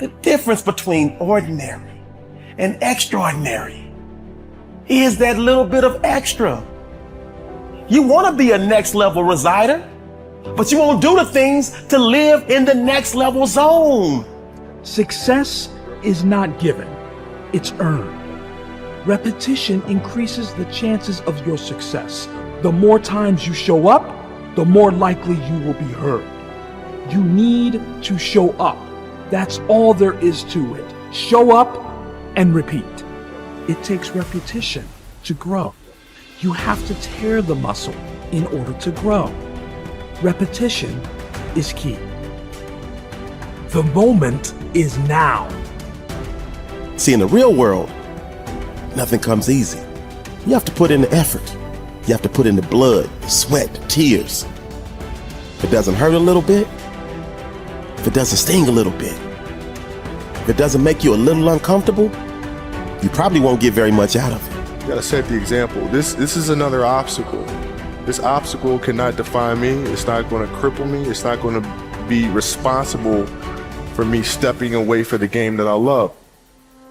The difference between ordinary and extraordinary is that little bit of extra. You want to be a next level resider, but you won't do the things to live in the next level zone. Success is not given, it's earned. Repetition increases the chances of your success. The more times you show up, the more likely you will be heard. You need to show up. That's all there is to it. Show up and repeat. It takes repetition to grow. You have to tear the muscle in order to grow. Repetition is key. The moment is now. See, in the real world, nothing comes easy. You have to put in the effort. You have to put in the blood, the sweat, the tears. If it doesn't hurt a little bit, if it doesn't sting a little bit, if it doesn't make you a little uncomfortable, you probably won't get very much out of it. You gotta set the example. This is another obstacle. This obstacle cannot define me. It's not gonna cripple me. It's not gonna be responsible for me stepping away for the game that I love.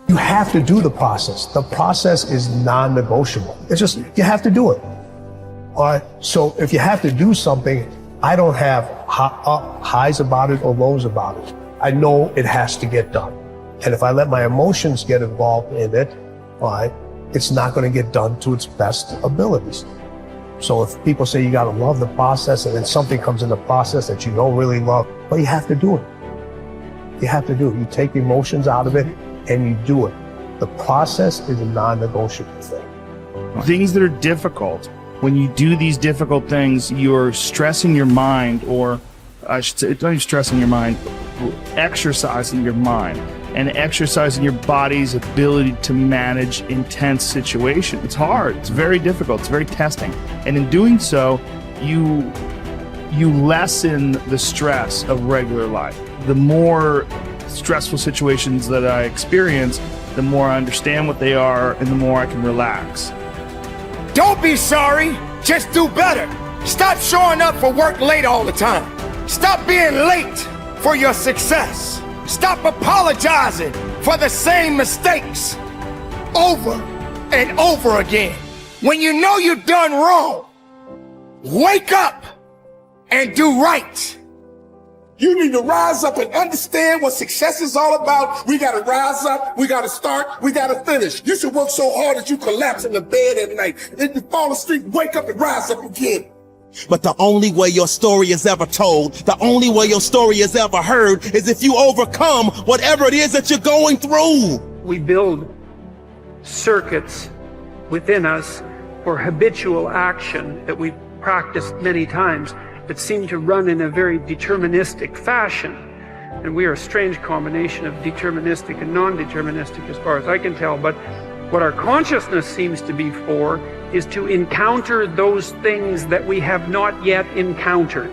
You have to do the process. The process is non-negotiable. It's just, you have to do it. All right, so if you have to do something, I don't have highs about it or lows about it. I know it has to get done. And if I let my emotions get involved in it, all right, it's not going to get done to its best abilities. So if people say you got to love the process and then something comes in the process that you don't really love, well, you have to do it. You have to do it. You take the emotions out of it and you do it. The process is a non-negotiable thing. Things that are difficult, when you do these difficult things, you're stressing your mind, or I should say, not even stressing your mind, exercising your mind and exercising your body's ability to manage intense situations. It's hard, it's very difficult, it's very testing. And in doing so, you lessen the stress of regular life. The more stressful situations that I experience, the more I understand what they are and the more I can relax. Don't be sorry, just do better. Stop showing up for work late all the time. Stop being late for your success. Stop apologizing for the same mistakes over and over again. When you know you've done wrong, wake up and do right. You need to rise up and understand what success is all about. We got to rise up. We got to start. We got to finish. You should work so hard that you collapse in the bed at night. Then you fall asleep, wake up and rise up again. But the only way your story is ever told, the only way your story is ever heard, is if you overcome whatever it is that you're going through. We build circuits within us for habitual action that we've practiced many times that seem to run in a very deterministic fashion. And we are a strange combination of deterministic and non-deterministic as far as I can tell. But what our consciousness seems to be for is to encounter those things that we have not yet encountered.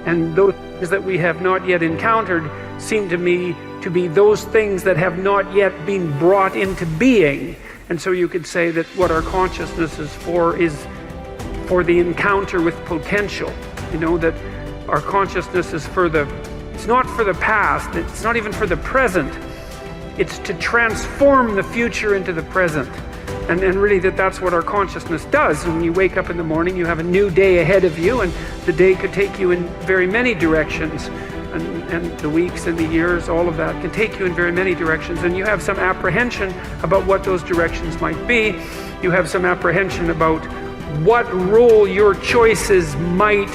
And those things that we have not yet encountered seem to me to be those things that have not yet been brought into being. And so you could say that what our consciousness is for the encounter with potential. You know, that our consciousness is it's not for the past, it's not even for the present. It's to transform the future into the present. And really that's what our consciousness does. When you wake up in the morning, you have a new day ahead of you, and the day could take you in very many directions. And the weeks and the years, all of that can take you in very many directions. And you have some apprehension about what those directions might be. You have some apprehension about what role your choices might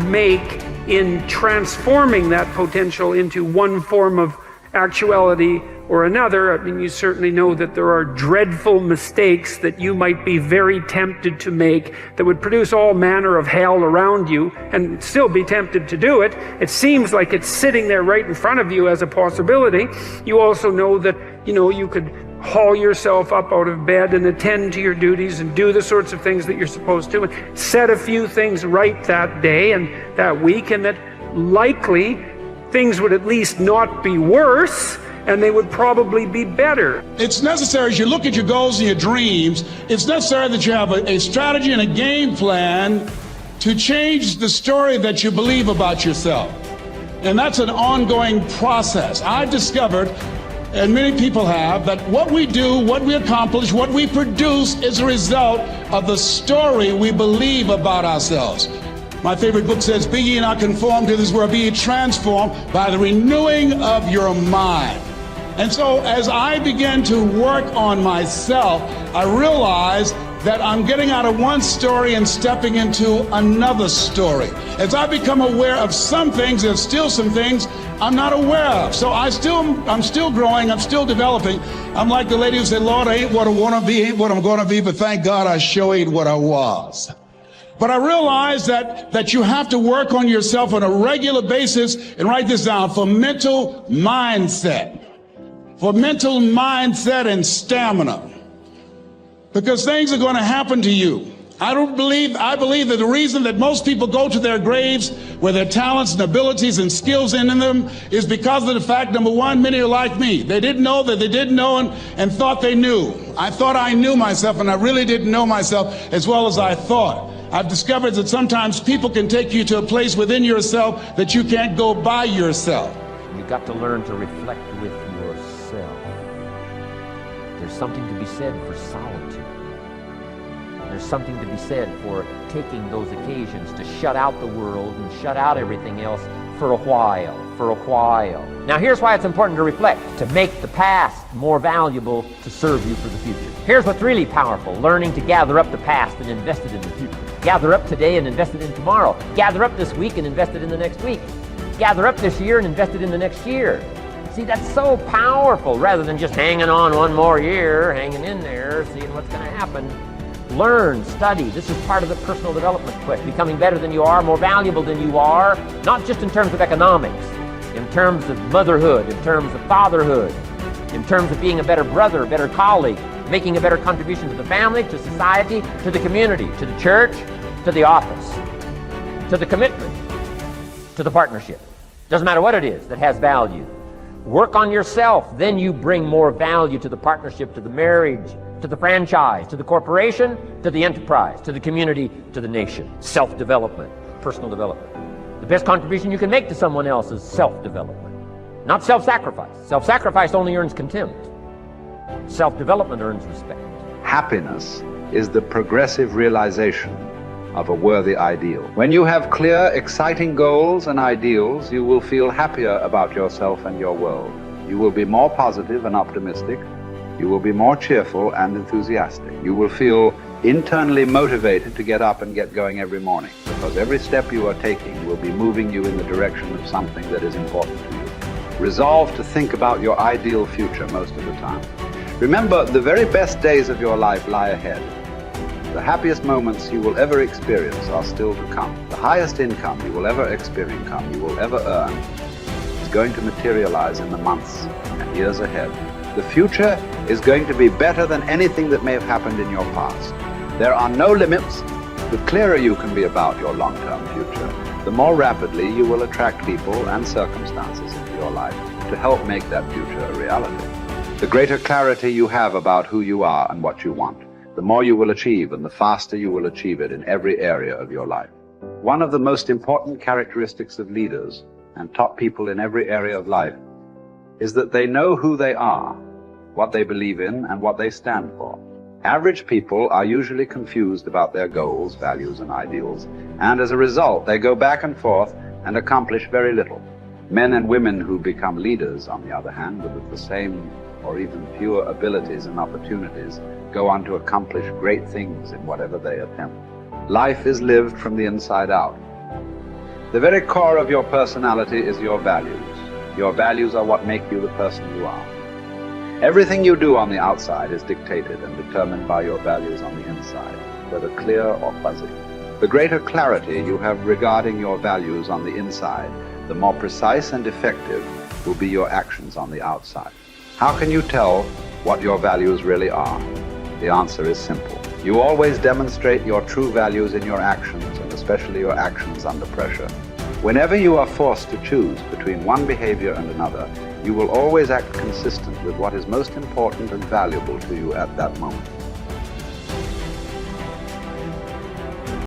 make in transforming that potential into one form of actuality or another. I mean, you certainly know that there are dreadful mistakes that you might be very tempted to make that would produce all manner of hell around you and still be tempted to do it. It seems like it's sitting there right in front of you as a possibility. You also know that, you could haul yourself up out of bed and attend to your duties and do the sorts of things that you're supposed to and set a few things right that day and that week, and that likely things would at least not be worse and they would probably be better. It's necessary, as you look at your goals and your dreams, it's necessary that you have a strategy and a game plan to change the story that you believe about yourself. And that's an ongoing process. I've discovered, and many people have, that what we do, what we accomplish, what we produce is a result of the story we believe about ourselves. My favorite book says, "Be ye not conformed to this world, be ye transformed by the renewing of your mind." And so as I began to work on myself, I realized that I'm getting out of one story and stepping into another story. As I become aware of some things, there's still some things I'm not aware of. So I'm still growing, I'm still developing. I'm like the lady who said, "Lord, I ain't what I want to be, ain't what I'm going to be, but thank God I sure ain't what I was." But I realize that you have to work on yourself on a regular basis, and write this down, for mental mindset. For mental mindset and stamina. Because things are going to happen to you. I believe that the reason that most people go to their graves with their talents and abilities and skills in them is because of the fact, number one, many are like me. They didn't know that they didn't know and thought they knew. I thought I knew myself, and I really didn't know myself as well as I thought. I've discovered that sometimes people can take you to a place within yourself that you can't go by yourself. You've got to learn to reflect with yourself. There's something to be said for solitude. There's something to be said for taking those occasions to shut out the world and shut out everything else for a while. Now here's why it's important to reflect, to make the past more valuable to serve you for the future. Here's what's really powerful, learning to gather up the past and invest it in the future. Gather up today and invest it in tomorrow. Gather up this week and invest it in the next week. Gather up this year and invest it in the next year. See, that's so powerful, rather than just hanging on one more year, hanging in there, seeing what's going to happen. Learn, study. This is part of the personal development quest, becoming better than you are, more valuable than you are, not just in terms of economics, in terms of motherhood, in terms of fatherhood, in terms of being a better brother, a better colleague, making a better contribution to the family, to society, to the community, to the church, to the office, to the commitment, to the partnership. Doesn't matter what it is that has value. Work on yourself, then you bring more value to the partnership, to the marriage, to the franchise, to the corporation, to the enterprise, to the community, to the nation. Self-development, personal development. The best contribution you can make to someone else is self-development, not self-sacrifice. Self-sacrifice only earns contempt. Self-development earns respect. Happiness is the progressive realization of a worthy ideal. When you have clear, exciting goals and ideals, you will feel happier about yourself and your world. You will be more positive and optimistic. You will be more cheerful and enthusiastic. You will feel internally motivated to get up and get going every morning, because every step you are taking will be moving you in the direction of something that is important to you. Resolve to think about your ideal future most of the time. Remember, the very best days of your life lie ahead. The happiest moments you will ever experience are still to come. The highest income you will ever experience, you will ever earn, is going to materialize in the months and years ahead. The future is going to be better than anything that may have happened in your past. There are no limits. The clearer you can be about your long-term future, the more rapidly you will attract people and circumstances into your life to help make that future a reality. The greater clarity you have about who you are and what you want, the more you will achieve, and the faster you will achieve it in every area of your life. One of the most important characteristics of leaders and top people in every area of life is that they know who they are, what they believe in, and what they stand for. Average people are usually confused about their goals, values, and ideals, and as a result, they go back and forth and accomplish very little. Men and women who become leaders, on the other hand, with the same or even fewer abilities and opportunities, go on to accomplish great things in whatever they attempt. Life is lived from the inside out. The very core of your personality is your values. Your values are what make you the person you are. Everything you do on the outside is dictated and determined by your values on the inside, whether clear or fuzzy. The greater clarity you have regarding your values on the inside, the more precise and effective will be your actions on the outside. How can you tell what your values really are? The answer is simple. You always demonstrate your true values in your actions, and especially your actions under pressure. Whenever you are forced to choose between one behavior and another, you will always act consistent with what is most important and valuable to you at that moment.